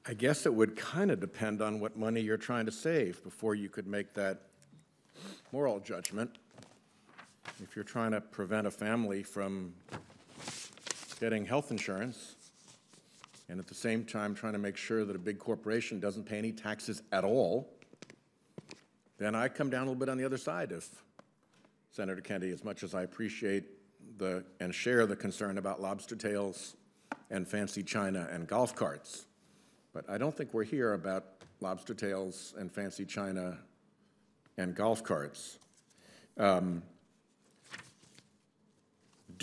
I guess it would kind of depend on what money you're trying to save before you could make that moral judgment. If you're trying to prevent a family from getting health insurance and at the same time trying to make sure that a big corporation doesn't pay any taxes at all, then I come down a little bit on the other side of Senator Kennedy, as much as I appreciate and share the concern about lobster tails and fancy china and golf carts. But I don't think we're here about lobster tails and fancy china and golf carts. Do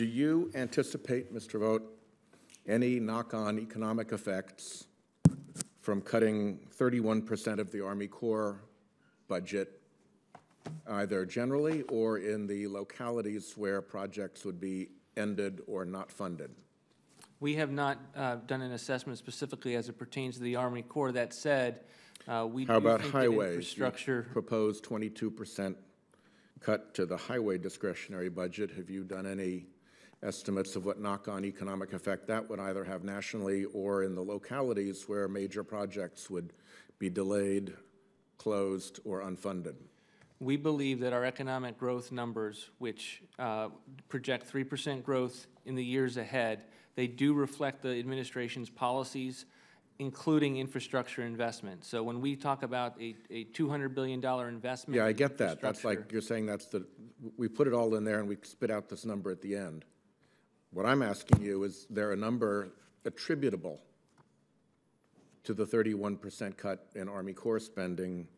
you anticipate, Mr. Vogt, any knock-on economic effects from cutting 31% of the Army Corps budget, either generally or in the localities where projects would be ended or not funded? We have not done an assessment specifically as it pertains to the Army Corps. That said, we How do about think highways? that infrastructure. You proposed 22% cut to the highway discretionary budget. Have you done any estimates of what knock-on economic effect that would either have nationally or in the localities where major projects would be delayed, closed, or unfunded? We believe that our economic growth numbers, which project 3% growth in the years ahead, they do reflect the administration's policies, including infrastructure investment. So when we talk about a $200 billion investment, yeah, I get that. That's like you're saying we put it all in there and we spit out this number at the end. What I'm asking you is there a number attributable to the 31% cut in Army Corps spending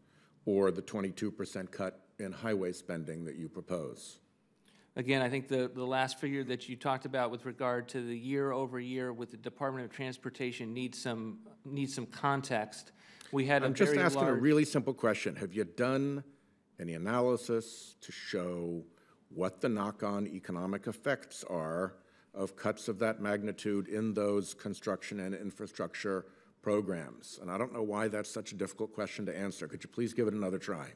or the 22% cut in highway spending that you propose? Again, I think the last figure that you talked about with regard to the year over year with the Department of Transportation needs some context. We had I'm just asking a really simple question. Have you done any analysis to show what the knock-on economic effects are of cuts of that magnitude in those construction and infrastructure programs? And I don't know why that's such a difficult question to answer. Could you please give it another try?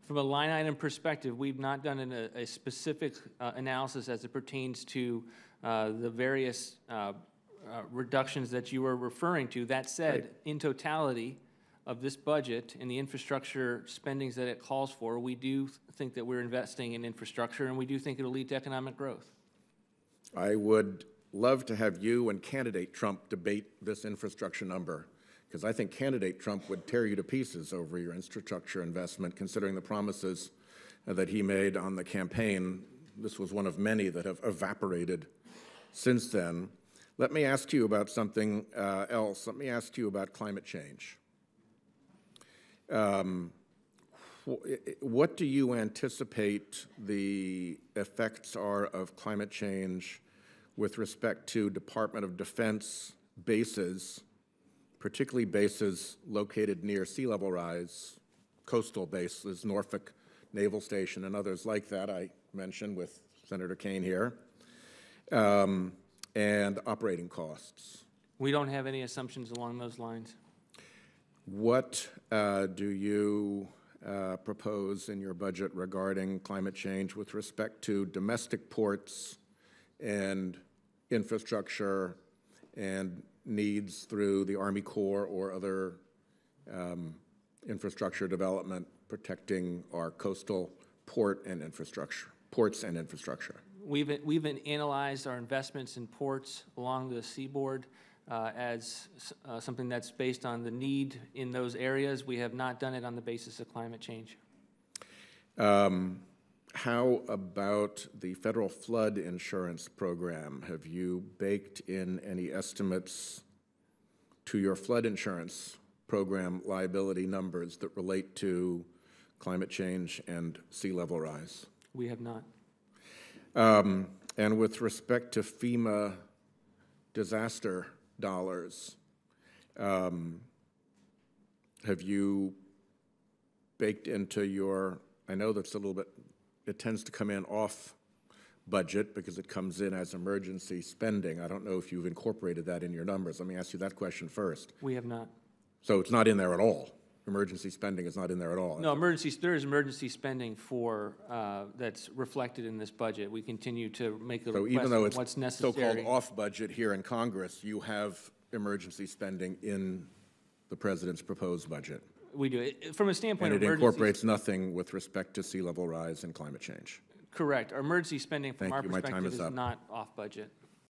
From a line item perspective, we've not done a specific analysis as it pertains to the various reductions that you were referring to. That said, right, in totality of this budget and the infrastructure spendings that it calls for, we do think that we're investing in infrastructure, and we do think it'll lead to economic growth. I would love to have you and candidate Trump debate this infrastructure number, because I think candidate Trump would tear you to pieces over your infrastructure investment, considering the promises that he made on the campaign. This was one of many that have evaporated since then. Let me ask you about something else. Let me ask you about climate change. What do you anticipate the effects are of climate change with respect to Department of Defense bases, particularly bases located near sea level rise, coastal bases, Norfolk Naval Station and others like that I mentioned with Senator Kaine here, and operating costs? We don't have any assumptions along those lines. What do you propose in your budget regarding climate change with respect to domestic ports and infrastructure and needs through the Army Corps or other infrastructure development protecting our coastal ports and infrastructure? We've analyzed our investments in ports along the seaboard as something that's based on the need in those areas. We have not done it on the basis of climate change. How about the federal flood insurance program? Have you baked in any estimates to your flood insurance program liability numbers that relate to climate change and sea level rise? We have not. And with respect to FEMA disaster dollars, have you baked into your, I know that's a little bit, it tends to come in off budget because it comes in as emergency spending. I don't know if you've incorporated that in your numbers. Let me ask you that question first. We have not. So it's not in there at all? Emergency spending is not in there at all? No, there is emergency spending for that's reflected in this budget. We continue to make the request even though it's what's necessary. So-called off budget here in Congress, you have emergency spending in the president's proposed budget. We do. From a standpoint And of it emergencies. incorporates nothing with respect to sea level rise and climate change. Correct. Our emergency spending from Thank our you. My time perspective is is up. not off budget.